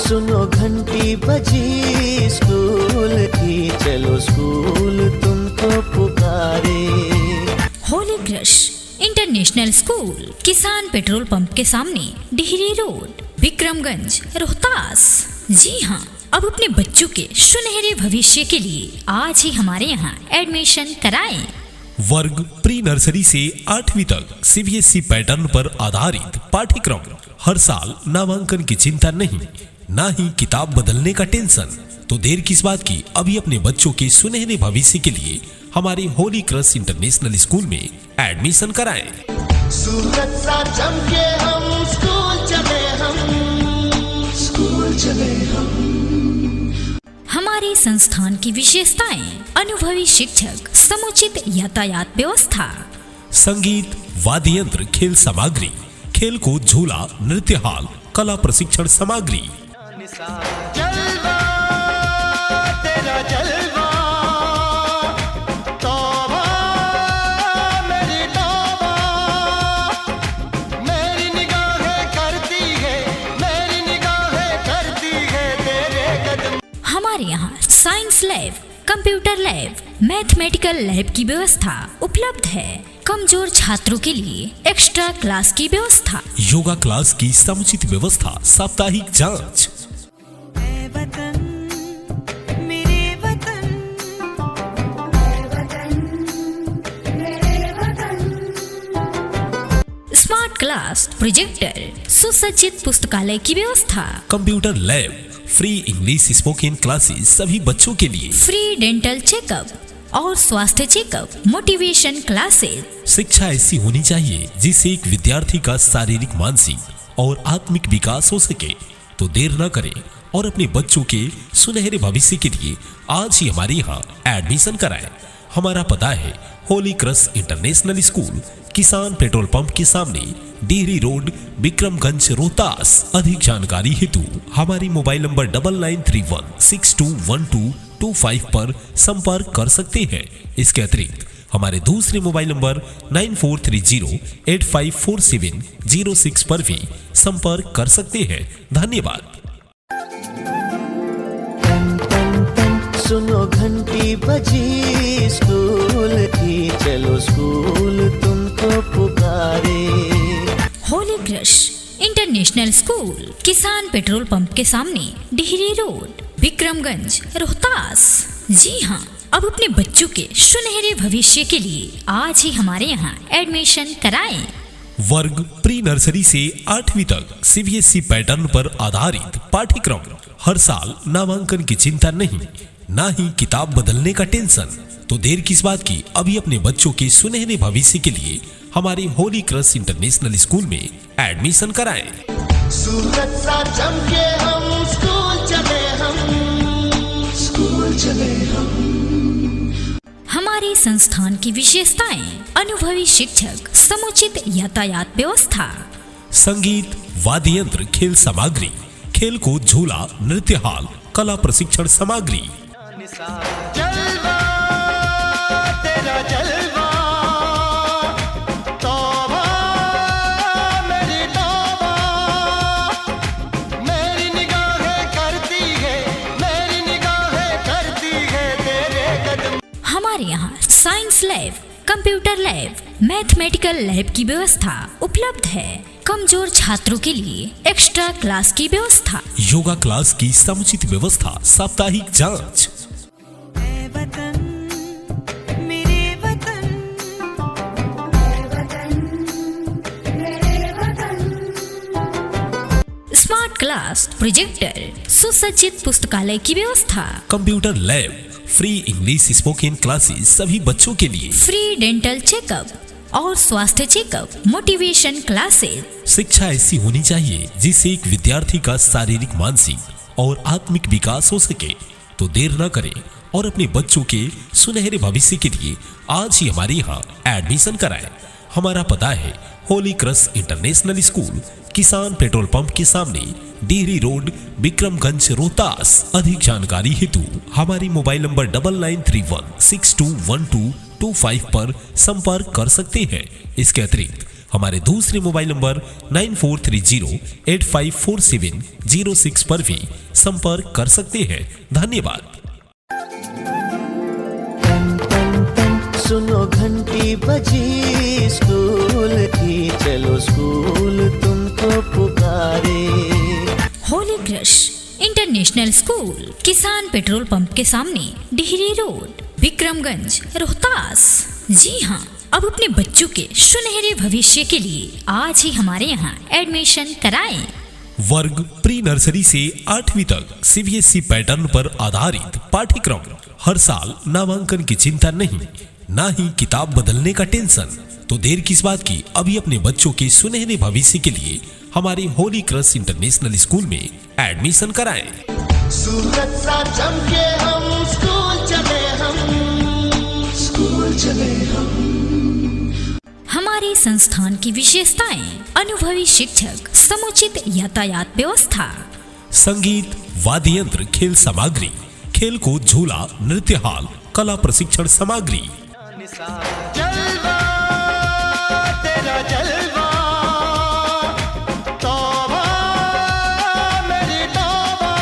सुनो घंटी बजी स्कूल की, चलो स्कूल तुमको पुकारे। होली क्रश इंटरनेशनल स्कूल, किसान पेट्रोल पंप के सामने, डिहरी रोड, विक्रमगंज, रोहतास। जी हाँ, अब अपने बच्चों के सुनहरे भविष्य के लिए आज ही हमारे यहाँ एडमिशन कराएं। वर्ग प्री नर्सरी से 8वीं तक CBSE पैटर्न पर आधारित पाठ्यक्रम। हर साल नामांकन की चिंता नहीं, ना ही किताब बदलने का टेंशन। तो देर किस बात की, अभी अपने बच्चों के सुनहरे भविष्य के लिए हमारे होली क्रश इंटरनेशनल स्कूल में एडमिशन कराएं। सूरज सा चमके हम स्कूल चले, हम स्कूल चले हम। हमारे संस्थान की विशेषताएं: अनुभवी शिक्षक, समुचित यातायात व्यवस्था, संगीत, वाद्य यंत्र, खेल सामग्री, खेल कूद, झूला, नृत्य हॉल, कला प्रशिक्षण सामग्री। जलवा तेरा जलवा, तौबा मेरी तौबा, मेरी निगाहें करती है, मेरी निगाहें करती है तेरे कदम। हमारे यहाँ science lab, computer lab, mathematical lab की व्यवस्था उपलब्ध है। कमजोर छात्रों के लिए एक्स्ट्रा क्लास की व्यवस्था, योगा क्लास की समुचित व्यवस्था, साप्ताहिक जांच। स्मार्ट क्लास, प्रोजेक्टर, सुसज्जित पुस्तकालय की व्यवस्था, computer lab, free English spoken classes सभी बच्चों के लिए, फ्री डेंटल चेकअप और स्वास्थ्य चेकअप, मोटिवेशन क्लासेस। शिक्षा ऐसी होनी चाहिए जिससे एक विद्यार्थी का शारीरिक, मानसिक और आत्मिक विकास हो सके। तो देर न करें और अपने बच्चों के सुनहरे भविष्य के लिए आज ही हमारे यहाँ एडमिशन कराएं। हमारा पता है होली क्रश इंटरनेशनल स्कूल, किसान पेट्रोल पंप के सामने, डिहरी रोड, विक्रमगंज, रोहतास। अधिक जानकारी हेतु हमारी मोबाइल नंबर 9931621225 पर संपर्क कर सकते हैं। इसके अतिरिक्त हमारे दूसरे मोबाइल नंबर 9430854706 पर भी संपर्क कर सकते हैं। धन्यवाद। सुनो घंटी बजी स्कूल की, चलो स्कूल तुमको पुकारे। होली क्रश इंटरनेशनल स्कूल, किसान पेट्रोल पंप के सामने, डिहरी रोड, विक्रमगंज, रोहतास। जी हाँ, अब अपने बच्चों के सुनहरे भविष्य के लिए आज ही हमारे यहाँ एडमिशन कराएं। वर्ग प्री नर्सरी से 8वीं तक CBSE पैटर्न पर आधारित पाठ्यक्रम। हर साल नामांकन की चिंता नहीं, ना ही किताब बदलने का टेंशन। तो देर किस बात की, अभी अपने बच्चों के सुनहरे भविष्य के लिए हमारे होली क्रश इंटरनेशनल स्कूल में एडमिशन कराएं। सूरज सा चमके हम स्कूल चले, हम स्कूल चले हम। हमारे संस्थान की विशेषताएं: अनुभवी शिक्षक, समुचित यातायात व्यवस्था, संगीत, वाद्य यंत्र, खेल सामग्री, खेल कूद, झूला, नृत्य हॉल, कला प्रशिक्षण सामग्री। जलवा तेरा जलवा, तौबा मेरी तौबा, मेरी निगाहें करती है, मेरी निगाहें करती है तेरे कदम। हमारे यहाँ science lab, computer lab, mathematical lab की व्यवस्था उपलब्ध है। कमजोर छात्रों के लिए एक्स्ट्रा क्लास की व्यवस्था, योगा क्लास की समुचित व्यवस्था, साप्ताहिक जांच। स्मार्ट क्लास, प्रोजेक्टर, सुसज्जित पुस्तकालय की व्यवस्था, computer lab, free English spoken classes सभी बच्चों के लिए, फ्री डेंटल चेकअप और स्वास्थ्य चेकअप, मोटिवेशन क्लासेस। शिक्षा ऐसी होनी चाहिए जिससे एक विद्यार्थी का शारीरिक, मानसिक और आत्मिक विकास हो सके। तो देर न करें और अपने बच्चों के सुनहरे भविष्य के लिए आज ही हमारे यहाँ एडमिशन कराएं। हमारा पता है होली क्रश इंटरनेशनल स्कूल, किसान पेट्रोल पंप के सामने, डिहरी रोड, विक्रमगंज, रोहतास। अधिक जानकारी हेतु हमारी मोबाइल नंबर 9931621225 पर संपर्क कर सकते हैं। इसके अतिरिक्त हमारे दूसरे मोबाइल नंबर 9430854706 पर भी संपर्क कर सकते हैं। धन्यवाद। सुनो घंटी बजी स्कूल की, चलो स्कूल तुमको पुकारे। होली क्रश इंटरनेशनल स्कूल, किसान पेट्रोल पंप के सामने, डिहरी रोड, विक्रमगंज, रोहतास। जी हाँ, अब अपने बच्चों के सुनहरे भविष्य के लिए आज ही हमारे यहाँ एडमिशन कराएं। वर्ग प्री नर्सरी से 8वीं तक CBSE पैटर्न पर आधारित पाठ्यक्रम। हर साल नामांकन की चिंता नहीं, ना ही किताब बदलने का टेंशन। तो देर किस बात की, अभी अपने बच्चों के सुनहरे भविष्य के लिए हमारे होली क्रश इंटरनेशनल स्कूल में एडमिशन कराएं। सूरज सा चमके हम स्कूल चले, हम स्कूल चले हम। हमारे संस्थान की विशेषताएं: अनुभवी शिक्षक, समुचित यातायात व्यवस्था, संगीत, वाद्य यंत्र, खेल सामग्री, खेल कूद, झूला, नृत्य हॉल, कला प्रशिक्षण सामग्री। जलवा तेरा जलवा, तौबा मेरी तौबा,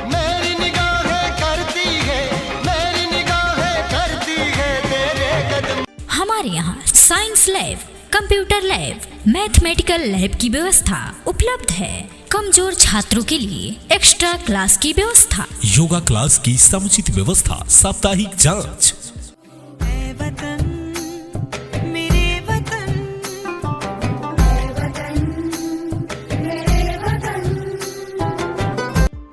मेरी निगाहें करती है, मेरी निगाहें करती है तेरे कदम। हमारे यहाँ science lab, computer lab, mathematical lab की व्यवस्था उपलब्ध है। कमजोर छात्रों के लिए एक्स्ट्रा क्लास की व्यवस्था, योगा क्लास की समुचित व्यवस्था, साप्ताहिक जांच।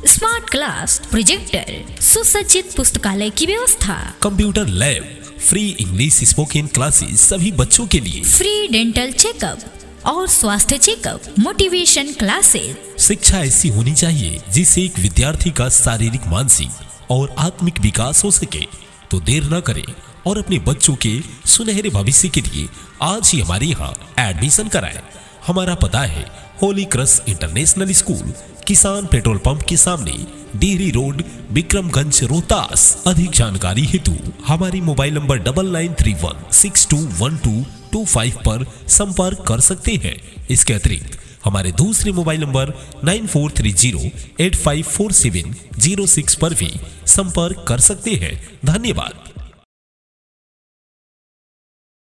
स्मार्ट क्लास, प्रोजेक्टर, सुसज्जित पुस्तकालय की व्यवस्था, computer lab, free English spoken classes सभी बच्चों के लिए, फ्री डेंटल चेकअप और स्वास्थ्य चेकअप, मोटिवेशन क्लासेस। शिक्षा ऐसी होनी चाहिए जिससे एक विद्यार्थी का शारीरिक, मानसिक और आत्मिक विकास हो सके। तो देर न करें और अपने बच्चों के सुनहरे भविष्य के लिए आज ही हमारे यहाँ एडमिशन कराएं। हमारा पता है होली क्रश इंटरनेशनल स्कूल, किसान पेट्रोल पंप के सामने, डिहरी रोड, विक्रमगंज, रोहतास। अधिक जानकारी हेतु हमारी मोबाइल नंबर 9931621225 पर संपर्क कर सकते हैं। इसके अतिरिक्त हमारे दूसरे मोबाइल नंबर 9430854706 पर भी संपर्क कर सकते हैं। धन्यवाद।